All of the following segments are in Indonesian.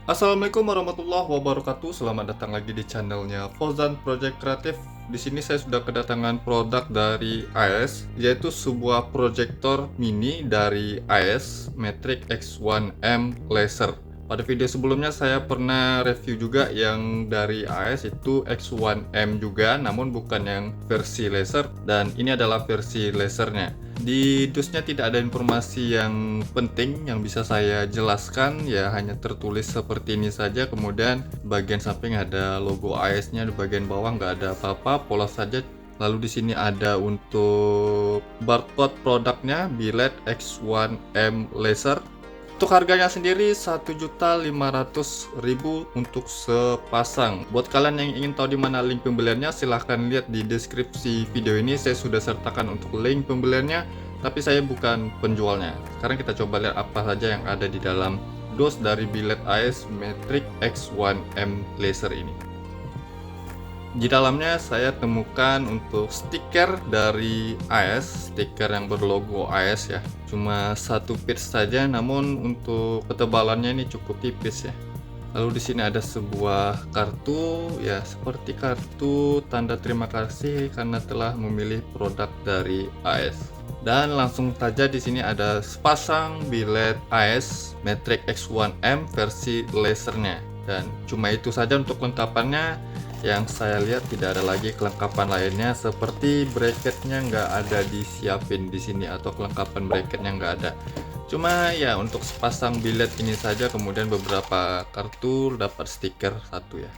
Assalamualaikum warahmatullahi wabarakatuh. Selamat datang lagi di channelnya Fauzan Project Kreatif. Di sini saya sudah kedatangan produk dari AES, yaitu sebuah proyektor mini dari AES Matrix X1M Laser. Pada video sebelumnya saya pernah review juga yang dari AES itu X1M juga, namun bukan yang versi laser, dan ini adalah versi lasernya. Di dusnya tidak ada informasi yang penting yang bisa saya jelaskan, ya hanya tertulis seperti ini saja. Kemudian bagian samping ada logo AES-nya, di bagian bawah nggak ada apa-apa, polos saja. Lalu di sini ada untuk barcode produknya, billet X1M Laser. Untuk harganya sendiri 1.500.000 untuk sepasang. Buat kalian yang ingin tahu di mana link pembeliannya, silahkan lihat di deskripsi video ini. Saya sudah sertakan untuk link pembeliannya, tapi saya bukan penjualnya. Sekarang kita coba lihat apa saja yang ada di dalam dos dari billet AES Matrix X1M Laser ini. Di dalamnya saya temukan untuk stiker dari AES, stiker yang berlogo AES ya. Cuma satu piece saja, namun untuk ketebalannya ini cukup tipis ya. Lalu di sini ada sebuah kartu ya, seperti kartu tanda terima kasih karena telah memilih produk dari AES. Dan langsung saja di sini ada sepasang billet AES Matrix X1M versi lasernya. Dan cuma itu saja untuk kelengkapannya. Yang saya lihat tidak ada lagi kelengkapan lainnya, seperti bracketnya nggak ada disiapin di sini, atau kelengkapan bracketnya nggak ada. Cuma ya untuk sepasang billet ini saja, kemudian beberapa kartu, dapat stiker satu ya.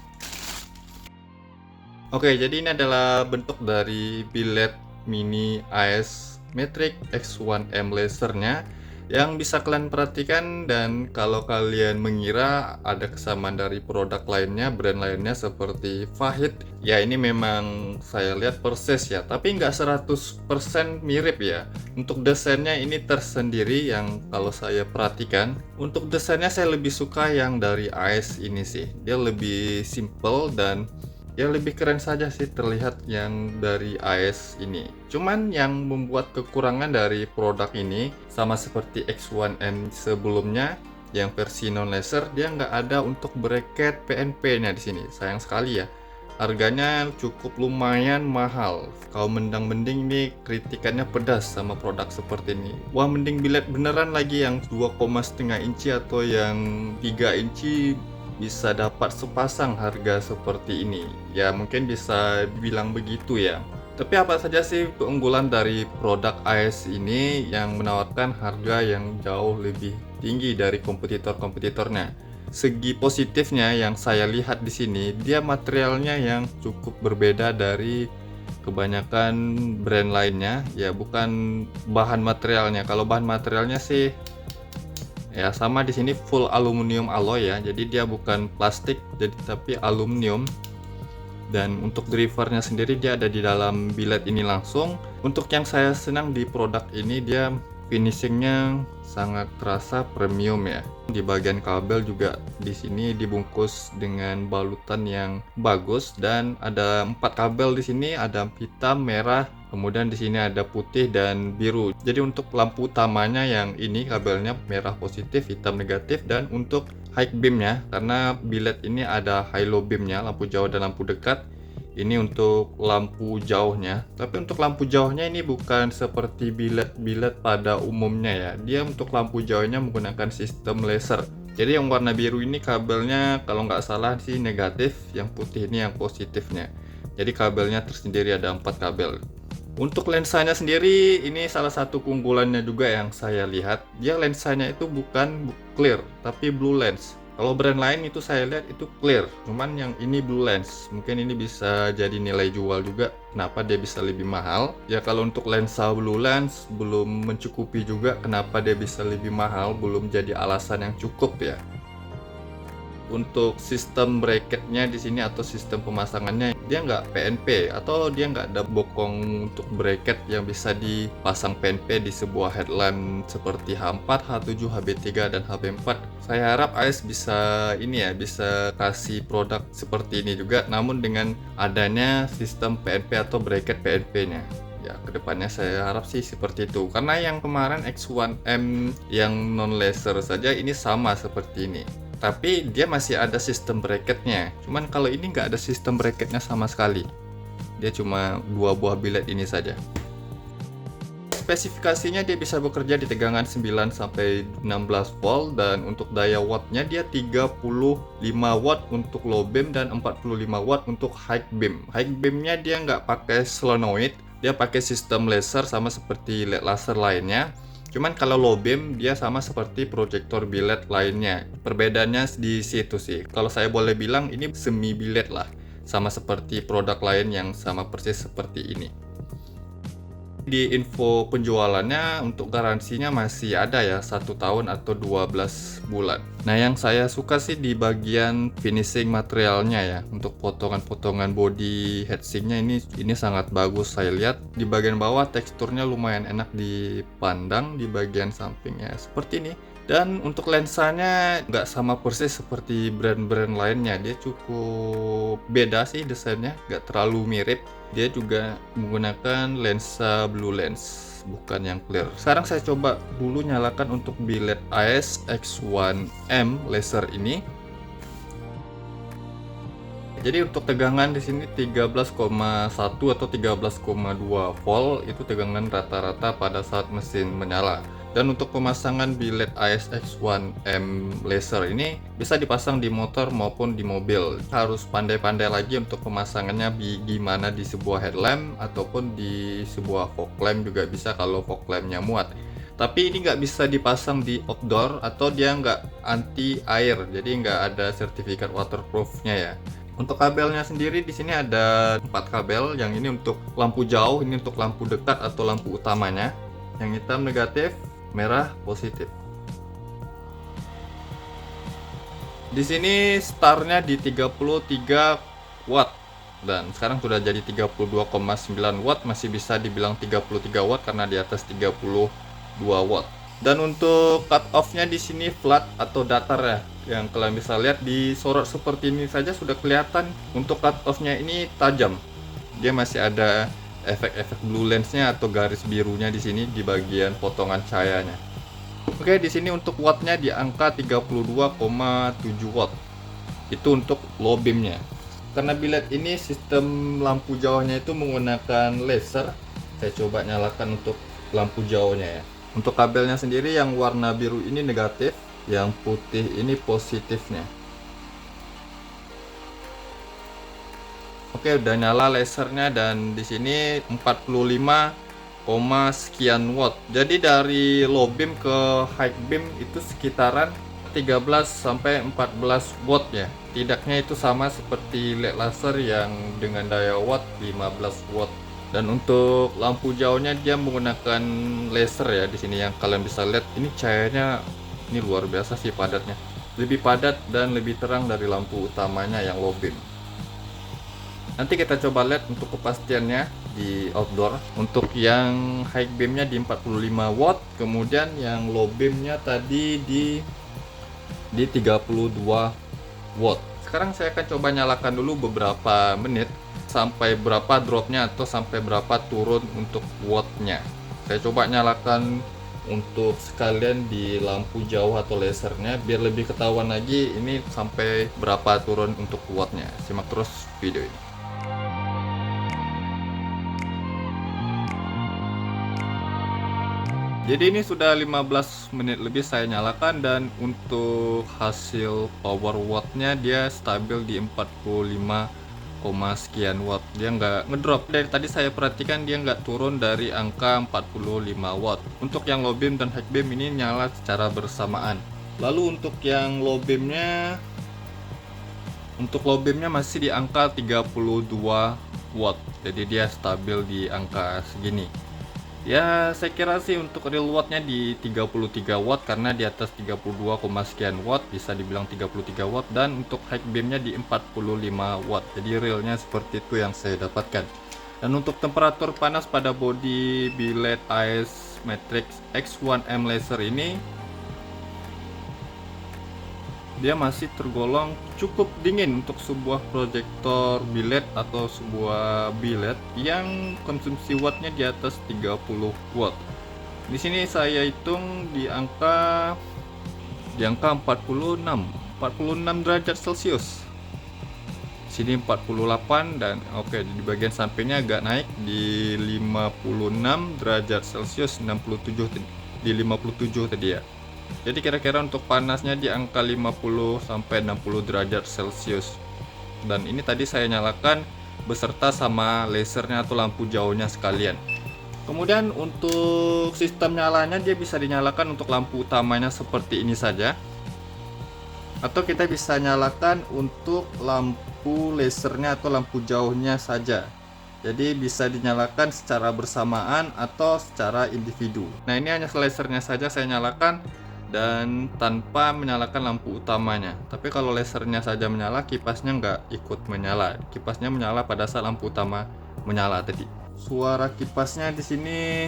Oke, jadi ini adalah bentuk dari billet mini AES Matrix X1M lasernya yang bisa kalian perhatikan. Dan kalau kalian mengira ada kesamaan dari produk lainnya, brand lainnya seperti Fahid, ya ini memang saya lihat persis ya, tapi nggak 100% mirip ya. Untuk desainnya ini tersendiri yang kalau saya perhatikan. Untuk desainnya saya lebih suka yang dari AES ini sih, dia lebih simple dan ya lebih keren saja sih terlihat yang dari AES ini. Cuman yang membuat kekurangan dari produk ini, sama seperti X1M sebelumnya yang versi non laser, dia nggak ada untuk bracket PNP nya di sini. Sayang sekali ya, harganya cukup lumayan mahal. Kalau mending nih kritikannya pedas sama produk seperti ini. Wah, mending billet beneran lagi yang 2,5 inci atau yang 3 inci bisa dapat sepasang harga seperti ini. Ya mungkin bisa dibilang begitu ya. Tapi apa saja sih keunggulan dari produk AES ini yang menawarkan harga yang jauh lebih tinggi dari kompetitor-kompetitornya? Segi positifnya yang saya lihat di sini, dia materialnya yang cukup berbeda dari kebanyakan brand lainnya. Ya bukan bahan materialnya. Kalau bahan materialnya sih ya sama, di sini full aluminium alloy ya, jadi dia bukan plastik, jadi tapi aluminium. Dan untuk drivernya sendiri dia ada di dalam billet ini langsung. Untuk yang saya senang di produk ini, dia finishingnya sangat terasa premium ya. Di bagian kabel juga di sini dibungkus dengan balutan yang bagus, dan ada 4 kabel di sini, ada hitam, merah, kemudian di sini ada putih dan biru. Jadi untuk lampu utamanya yang ini kabelnya merah positif, hitam negatif, dan untuk high beamnya, karena billet ini ada high low beamnya, lampu jauh dan lampu dekat. Ini untuk lampu jauhnya, tapi untuk lampu jauhnya ini bukan seperti billet pada umumnya ya. Dia untuk lampu jauhnya menggunakan sistem laser. Jadi yang warna biru ini kabelnya kalau nggak salah sih negatif, yang putih ini yang positifnya. Jadi kabelnya tersendiri, ada 4 kabel. Untuk lensanya sendiri, ini salah satu keunggulannya juga yang saya lihat. Dia lensanya itu bukan clear, tapi blue lens. Kalau brand lain itu saya lihat itu clear, cuman yang ini blue lens. Mungkin ini bisa jadi nilai jual juga, kenapa dia bisa lebih mahal. Ya kalau untuk lensa blue lens belum mencukupi juga, kenapa dia bisa lebih mahal, belum jadi alasan yang cukup ya. Untuk sistem bracketnya di sini atau sistem pemasangannya, dia nggak PNP atau dia nggak ada bokong untuk bracket yang bisa dipasang PNP di sebuah headlamp seperti H4, H7, HB3 dan HB4. Saya harap AES bisa ini ya, bisa kasih produk seperti ini juga, namun dengan adanya sistem PNP atau bracket PNP-nya. Ya, kedepannya saya harap sih seperti itu. Karena yang kemarin X1M yang non laser saja ini sama seperti ini. tapi dia masih ada sistem bracketnya. Cuman kalau ini nggak ada sistem bracketnya sama sekali. Dia cuma 2 buah biled ini saja. Spesifikasinya dia bisa bekerja di tegangan 9 sampai 16 volt, dan untuk daya wattnya dia 35 watt untuk low beam dan 45 watt untuk high beam. High beamnya dia nggak pakai solenoid, dia pakai sistem laser sama seperti LED laser lainnya. Cuman kalau low beam dia sama seperti proyektor biled lainnya. Perbedaannya di situ sih. Kalau saya boleh bilang ini semi biled lah, sama seperti produk lain yang sama persis seperti ini. Di info penjualannya untuk garansinya masih ada ya, 1 tahun atau 12 bulan. Nah, yang saya suka sih di bagian finishing materialnya ya. Untuk potongan-potongan body heatsinknya ini sangat bagus saya lihat. Di bagian bawah teksturnya lumayan enak dipandang, di bagian sampingnya seperti ini. Dan untuk lensanya nggak sama persis seperti brand-brand lainnya, dia cukup beda sih desainnya, nggak terlalu mirip. Dia juga menggunakan lensa blue lens, bukan yang clear. Sekarang saya coba dulu nyalakan untuk biled AES X1M laser ini. Jadi untuk tegangan di sini 13,1 atau 13,2 volt itu tegangan rata-rata pada saat mesin menyala. Dan untuk pemasangan biled AES X1M laser ini bisa dipasang di motor maupun di mobil. Harus pandai-pandai lagi untuk pemasangannya gimana di sebuah headlamp ataupun di sebuah fog lamp juga bisa kalau fog lampnya muat. Tapi ini nggak bisa dipasang di outdoor atau dia nggak anti air, jadi nggak ada sertifikat waterproofnya ya. Untuk kabelnya sendiri di sini ada 4 kabel. Yang ini untuk lampu jauh, ini untuk lampu dekat atau lampu utamanya. Yang hitam negatif, merah positif. Di sini startnya di 33 watt dan sekarang sudah jadi 32,9 watt, masih bisa dibilang 33 watt karena di atas 32 watt. Dan untuk cut off-nya di sini flat atau datar ya. Yang kalian bisa lihat di sorot seperti ini saja sudah kelihatan untuk cut off-nya ini tajam. Dia masih ada efek-efek blue lens-nya atau garis birunya di sini di bagian potongan cahayanya. Oke, di sini untuk wattnya di angka 32,7 watt. Itu untuk low beam-nya. Karena biled ini sistem lampu jauhnya itu menggunakan laser, saya coba nyalakan untuk lampu jauhnya ya. Untuk kabelnya sendiri yang warna biru ini negatif, yang putih ini positifnya. Oke, udah nyala lasernya dan di sini 45, sekian watt. Jadi dari low beam ke high beam itu sekitaran 13 sampai 14 watt ya. Tidaknya itu sama seperti LED laser yang dengan daya watt 15 watt. Dan untuk lampu jauhnya dia menggunakan laser ya di sini yang kalian bisa lihat. Ini cahayanya ini luar biasa sih padatnya. Lebih padat dan lebih terang dari lampu utamanya yang low beam. Nanti kita coba lihat untuk kepastiannya di outdoor. Untuk yang high beamnya di 45 watt, kemudian yang low beamnya tadi di 32 watt. Sekarang saya akan coba nyalakan dulu beberapa menit sampai berapa dropnya atau sampai berapa turun untuk wattnya. Saya coba nyalakan untuk sekalian di lampu jauh atau lasernya biar lebih ketahuan lagi ini sampai berapa turun untuk wattnya. Simak terus video ini. Jadi ini sudah 15 menit lebih saya nyalakan dan untuk hasil power wattnya dia stabil di 45, sekian watt. Dia nggak ngedrop. Dari tadi saya perhatikan dia nggak turun dari angka 45 watt. Untuk yang low beam dan high beam ini nyala secara bersamaan. Lalu untuk yang low beamnya, masih di angka 32 watt. Jadi dia stabil di angka segini. Ya, saya kira sih untuk real wattnya di 33 watt karena di atas 32, sekian watt, bisa dibilang 33 watt. Dan untuk high beamnya di 45 watt. Jadi realnya seperti itu yang saya dapatkan. Dan untuk temperatur panas pada body biled AES Matrix X1M laser ini, dia masih tergolong cukup dingin untuk sebuah proyektor biled atau sebuah biled yang konsumsi wattnya di atas 30 watt. Di sini saya hitung di angka 46. 46 derajat Celcius. Sini 48 dan oke, di bagian sampingnya agak naik di 56 derajat Celcius, 67 di 57 tadi ya. Jadi kira-kira untuk panasnya di angka 50 sampai 60 derajat Celcius. Dan ini tadi saya nyalakan beserta sama lasernya atau lampu jauhnya sekalian. Kemudian untuk sistem nyalanya dia bisa dinyalakan untuk lampu utamanya seperti ini saja, atau kita bisa nyalakan untuk lampu lasernya atau lampu jauhnya saja. Jadi bisa dinyalakan secara bersamaan atau secara individu. Nah, ini hanya lasernya saja saya nyalakan dan tanpa menyalakan lampu utamanya. Tapi kalau lasernya saja menyala, kipasnya nggak ikut menyala. Kipasnya menyala pada saat lampu utama menyala tadi. Suara kipasnya di sini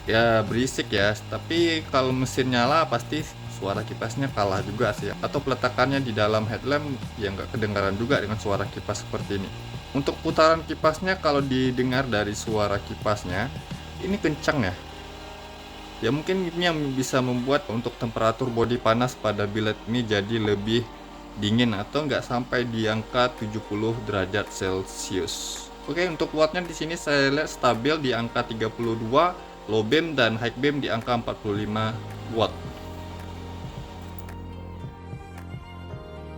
ya berisik ya, tapi kalau mesin nyala pasti suara kipasnya kalah juga sih, atau peletakannya di dalam headlamp yang nggak kedengaran juga dengan suara kipas seperti ini. Untuk putaran kipasnya kalau didengar dari suara kipasnya ini kencang ya. Ya mungkin ini yang bisa membuat untuk temperatur bodi panas pada biled ini jadi lebih dingin atau nggak sampai di angka 70 derajat Celcius. Oke, untuk wattnya di sini saya lihat stabil di angka 32, low beam dan high beam di angka 45 watt.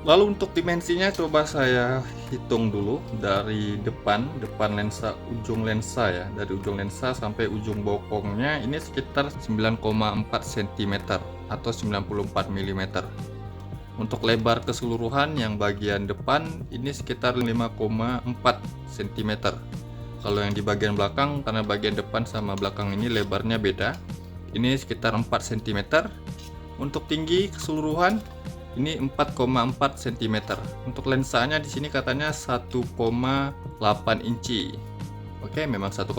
Lalu untuk dimensinya coba saya hitung dulu dari depan lensa, ujung lensa ya, dari ujung lensa sampai ujung bokongnya ini sekitar 9,4 cm atau 94 mm. Untuk lebar keseluruhan yang bagian depan ini sekitar 5,4 cm. Kalau yang di bagian belakang, karena bagian depan sama belakang ini lebarnya beda, ini sekitar 4 cm. Untuk tinggi keseluruhan ini 4,4 cm. Untuk lensanya di sini katanya 1,8 inci. Oke, memang 1,8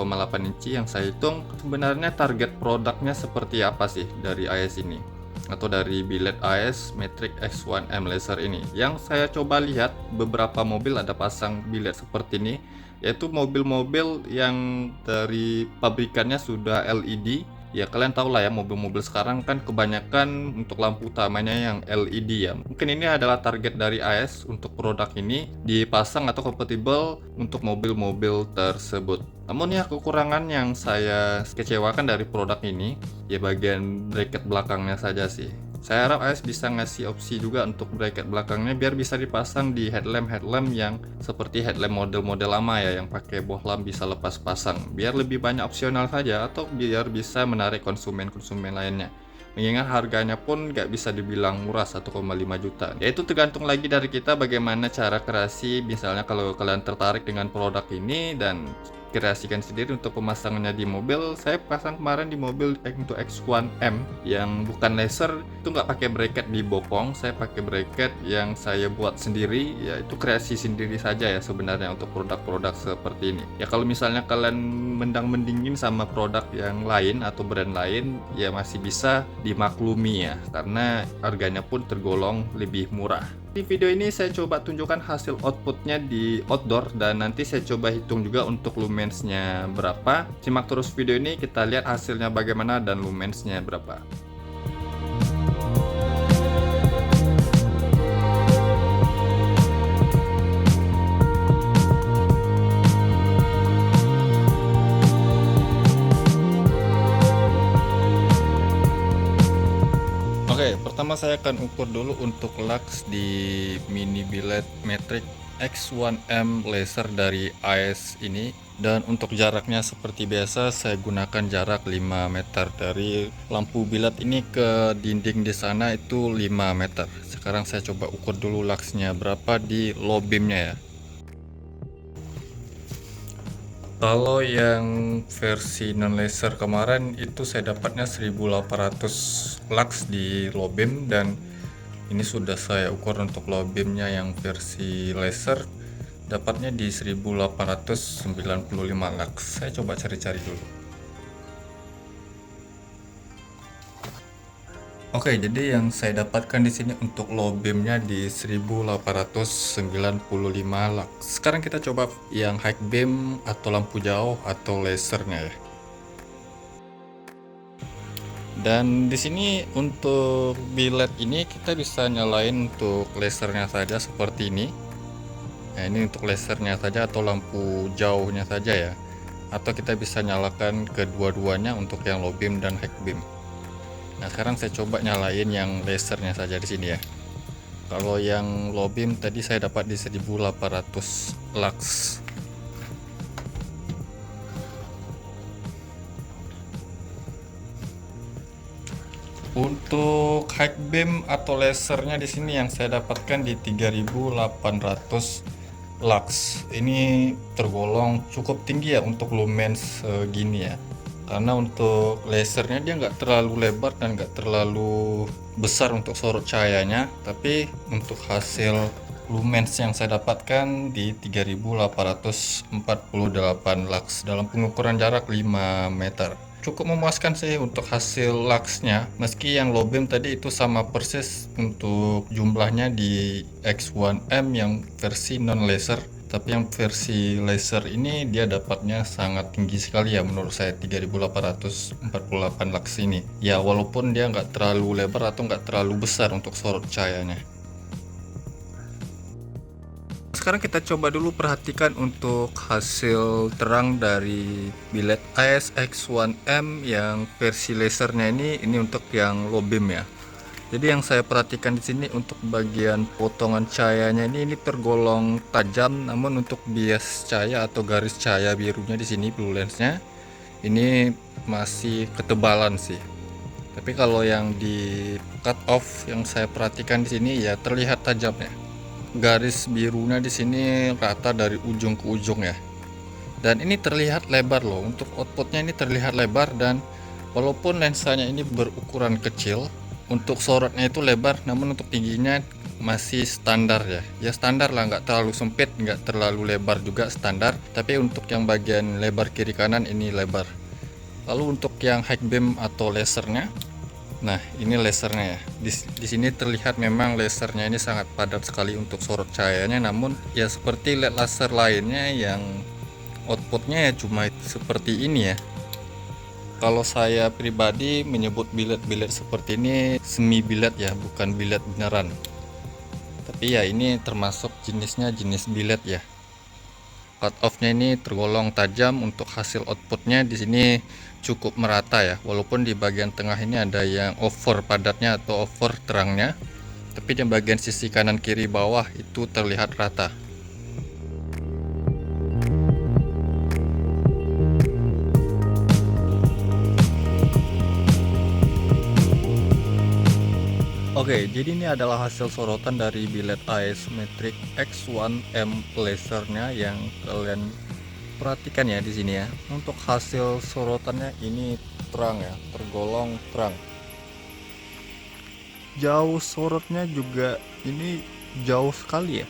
inci yang saya hitung. Sebenarnya target produknya seperti apa sih dari AES ini, atau dari biled AES Matrix X1M laser ini? Yang saya coba lihat beberapa mobil ada pasang biled seperti ini, yaitu mobil-mobil yang dari pabrikannya sudah LED. Ya kalian tahu lah ya, mobil-mobil sekarang kan kebanyakan untuk lampu utamanya yang LED ya. Mungkin ini adalah target dari AES untuk produk ini dipasang atau kompatibel untuk mobil-mobil tersebut. Namun ya kekurangan yang saya kecewakan dari produk ini ya bagian bracket belakangnya saja sih. Saya harap AES bisa ngasih opsi juga untuk bracket belakangnya biar bisa dipasang di headlamp yang seperti headlamp model-model lama ya, yang pakai bohlam bisa lepas pasang. Biar lebih banyak opsional saja, atau biar bisa menarik konsumen-konsumen lainnya. Mengingat harganya pun nggak bisa dibilang murah, 1,5 juta. Ya itu tergantung lagi dari kita bagaimana cara kreasi. Misalnya kalau kalian tertarik dengan produk ini dan kreasikan sendiri untuk pemasangannya di mobil. Saya pasang kemarin di mobil untuk X1M yang bukan laser, itu nggak pakai bracket di bokong, saya pakai bracket yang saya buat sendiri, ya itu kreasi sendiri saja ya sebenarnya untuk produk-produk seperti ini. Ya kalau misalnya kalian mending-mendingin sama produk yang lain atau brand lain, ya masih bisa dimaklumi ya, karena harganya pun tergolong lebih murah. Di video ini saya coba tunjukkan hasil outputnya di outdoor dan nanti saya coba hitung juga untuk lumensnya berapa. Simak terus video ini, kita lihat hasilnya bagaimana dan lumensnya berapa. Oke, pertama saya akan ukur dulu untuk lux di mini biled Matrix X1M laser dari AES ini. Dan untuk jaraknya seperti biasa saya gunakan jarak 5 meter dari lampu biled ini ke dinding di sana itu 5 meter. Sekarang saya coba ukur dulu luxnya berapa di low beamnya ya. Kalau yang versi non laser kemarin itu saya dapatnya 1800 lux di low beam, dan ini sudah saya ukur untuk low beamnya yang versi laser dapatnya di 1895 lux. Saya coba cari-cari dulu. Oke, jadi yang saya dapatkan di sini untuk low beamnya di 1895 lux. Sekarang kita coba yang high beam atau lampu jauh atau lasernya ya. Dan di sini untuk biled ini kita bisa nyalain untuk lasernya saja seperti ini. Nah, ini untuk lasernya saja atau lampu jauhnya saja ya. Atau kita bisa nyalakan kedua-duanya untuk yang low beam dan high beam. Nah, sekarang saya coba nyalain yang lasernya saja di sini ya. Kalau yang low beam tadi saya dapat di 1800 lux. Untuk high beam atau lasernya di sini yang saya dapatkan di 3800 lux. Ini tergolong cukup tinggi ya untuk lumens segini ya. Karena untuk lasernya dia nggak terlalu lebar dan nggak terlalu besar untuk sorot cahayanya, tapi untuk hasil lumens yang saya dapatkan di 3848 lux dalam pengukuran jarak 5 meter. Cukup memuaskan sih untuk hasil luxnya, meski yang low beam tadi itu sama persis untuk jumlahnya di X1M yang versi non laser, tapi yang versi laser ini dia dapatnya sangat tinggi sekali ya menurut saya, 3848 lux ini ya, walaupun dia nggak terlalu lebar atau nggak terlalu besar untuk sorot cahayanya. Sekarang kita coba dulu perhatikan untuk hasil terang dari biled ASX1M yang versi lasernya ini untuk yang low beam ya. Jadi yang saya perhatikan di sini untuk bagian potongan cahayanya ini tergolong tajam, namun untuk bias cahaya atau garis cahaya birunya di sini blue lensnya ini masih ketebalan sih. Tapi kalau yang di cut off yang saya perhatikan di sini ya terlihat tajam ya. Garis birunya di sini rata dari ujung ke ujung ya. Dan ini terlihat lebar loh. Untuk outputnya ini terlihat lebar, dan walaupun lensanya ini berukuran kecil, untuk sorotnya itu lebar, namun untuk tingginya masih standar ya. Ya standar lah, nggak terlalu sempit, nggak terlalu lebar juga, standar. Tapi untuk yang bagian lebar kiri kanan ini lebar. Lalu untuk yang high beam atau lasernya, nah ini lasernya ya. Di sini terlihat memang lasernya ini sangat padat sekali untuk sorot cahayanya, namun ya seperti LED laser lainnya yang outputnya ya cuma seperti ini ya. Kalau saya pribadi menyebut biled-biled seperti ini semi biled ya, bukan biled beneran. Tapi ya ini termasuk jenisnya jenis biled ya. Cut off-nya ini tergolong tajam, untuk hasil outputnya di sini cukup merata ya, walaupun di bagian tengah ini ada yang over padatnya atau over terangnya, tapi di bagian sisi kanan kiri bawah itu terlihat rata. Oke, jadi ini adalah hasil sorotan dari biled AES Matrix X1M lasernya yang kalian perhatikan ya di sini ya. Untuk hasil sorotannya ini terang ya, tergolong terang. Jauh sorotnya juga ini jauh sekali ya.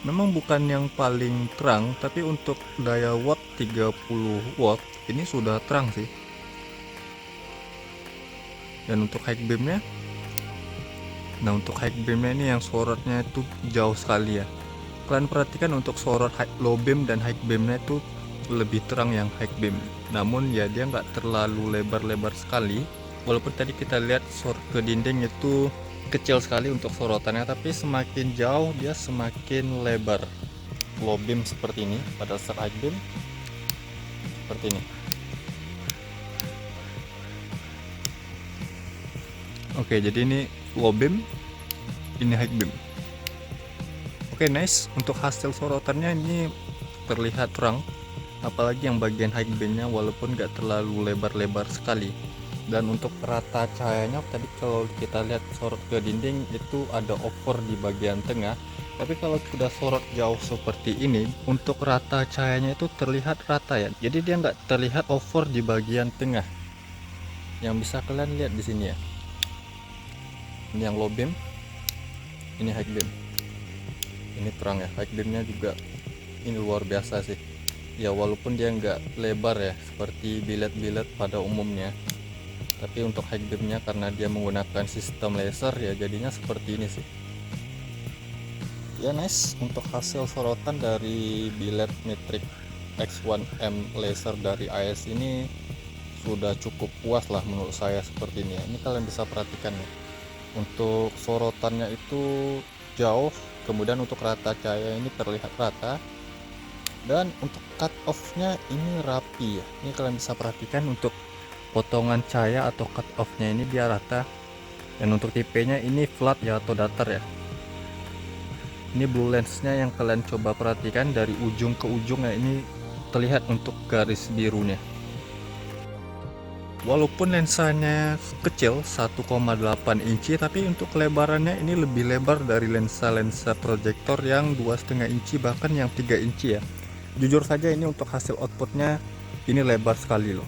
Memang bukan yang paling terang, tapi untuk daya watt 30 watt ini sudah terang sih. Dan untuk high beamnya, nah untuk high beamnya ini yang sorotnya itu jauh sekali ya. Kalian perhatikan untuk sorot low beam dan high beamnya itu lebih terang yang high beam, namun ya dia nggak terlalu lebar-lebar sekali. Walaupun tadi kita lihat sorot ke dinding itu kecil sekali untuk sorotannya, tapi semakin jauh dia semakin lebar. Low beam seperti ini, pada saat high beam seperti ini. Oke, jadi ini low beam, ini high beam. Oke, nice. Untuk hasil sorotannya ini terlihat terang, apalagi yang bagian high beamnya walaupun nggak terlalu lebar-lebar sekali. Dan untuk rata cahayanya tadi kalau kita lihat sorot ke dinding itu ada over di bagian tengah, tapi kalau sudah sorot jauh seperti ini, untuk rata cahayanya itu terlihat rata ya, jadi dia nggak terlihat over di bagian tengah yang bisa kalian lihat di sini ya. Ini yang low beam, ini high beam. Ini terang ya, high beamnya juga ini luar biasa sih ya, walaupun dia nggak lebar ya seperti biled-biled pada umumnya, tapi untuk high beamnya karena dia menggunakan sistem laser ya jadinya seperti ini sih ya. Nice. Untuk hasil sorotan dari biled Matrix X1M laser dari AES ini sudah cukup puas lah menurut saya seperti ini ya. Ini kalian bisa perhatikan ya, untuk sorotannya itu jauh, kemudian untuk rata cahaya ini terlihat rata, dan untuk cut off nya ini rapi ya. Ini kalian bisa perhatikan untuk potongan cahaya atau cut off nya ini dia rata, dan untuk tipenya ini flat ya atau datar ya. Ini blue lens nya yang kalian coba perhatikan dari ujung ke ujung ya, ini terlihat untuk garis birunya. Walaupun lensanya kecil 1,8 inci, tapi untuk kelebarannya ini lebih lebar dari lensa-lensa proyektor yang 2,5 inci bahkan yang 3 inci ya. Jujur saja ini untuk hasil outputnya ini lebar sekali loh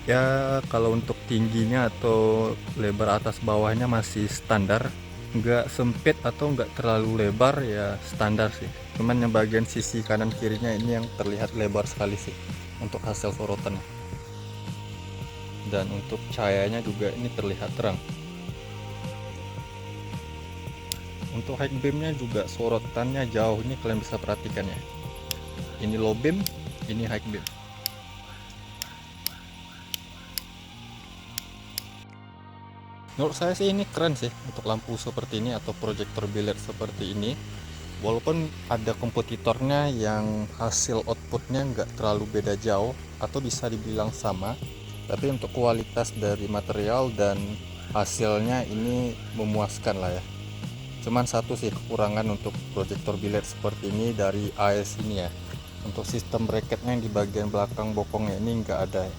ya. Kalau untuk tingginya atau lebar atas bawahnya masih standar, nggak sempit atau nggak terlalu lebar ya, standar sih. Cuman yang bagian sisi kanan kirinya ini yang terlihat lebar sekali sih untuk hasil sorotannya. Dan untuk cahayanya juga ini terlihat terang. Untuk high beamnya juga sorotannya jauh, ini kalian bisa perhatikan ya. Ini low beam, ini high beam. Menurut saya sih ini keren sih untuk lampu seperti ini atau proyektor biliar seperti ini. Walaupun ada kompetitornya yang hasil outputnya nggak terlalu beda jauh atau bisa dibilang sama, tapi untuk kualitas dari material dan hasilnya ini memuaskan lah ya. Cuman satu sih kekurangan untuk proyektor biliar seperti ini dari AES ini ya, untuk sistem bracketnya yang di bagian belakang bokongnya ini nggak ada ya.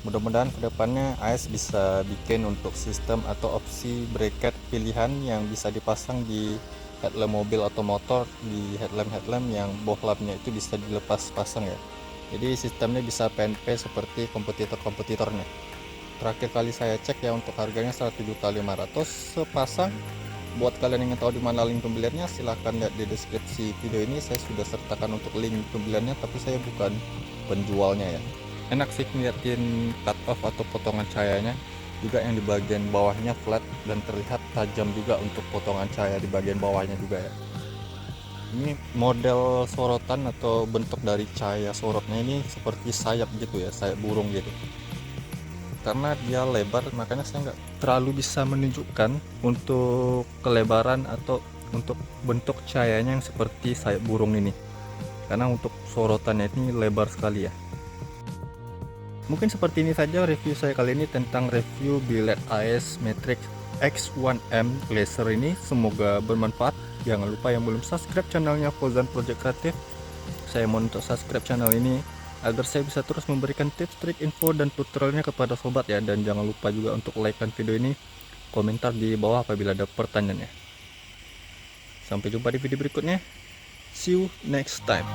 Mudah-mudahan kedepannya AES bisa bikin untuk sistem atau opsi bracket pilihan yang bisa dipasang di headlamp mobil atau motor, di headlamp yang bohlamnya itu bisa dilepas pasang ya. Jadi sistemnya bisa PNP seperti kompetitornya. Terakhir kali saya cek ya, untuk harganya 1.500.000 sepasang. Buat kalian yang ingin tahu di mana link pembeliannya, silahkan lihat di deskripsi video ini. Saya sudah sertakan untuk link pembeliannya, tapi saya bukan penjualnya ya. Enak sih ngeliatin cut off atau potongan cahayanya, juga yang di bagian bawahnya flat dan terlihat tajam juga untuk potongan cahaya di bagian bawahnya juga ya. Ini model sorotan atau bentuk dari cahaya sorotnya ini seperti sayap gitu ya, sayap burung gitu. Karena dia lebar makanya saya nggak terlalu bisa menunjukkan untuk kelebaran atau untuk bentuk cahayanya yang seperti sayap burung ini, karena untuk sorotannya ini lebar sekali ya. Mungkin seperti ini saja review saya kali ini tentang review biled AES Matrix X1M laser ini. Semoga bermanfaat. Jangan lupa yang belum subscribe channelnya Fauzan Project Kreatif, saya mohon untuk subscribe channel ini agar saya bisa terus memberikan tips, trik, info, dan tutorialnya kepada sobat ya. Dan jangan lupa juga untuk like video ini, komentar di bawah apabila ada pertanyaannya. Sampai jumpa di video berikutnya. See you next time.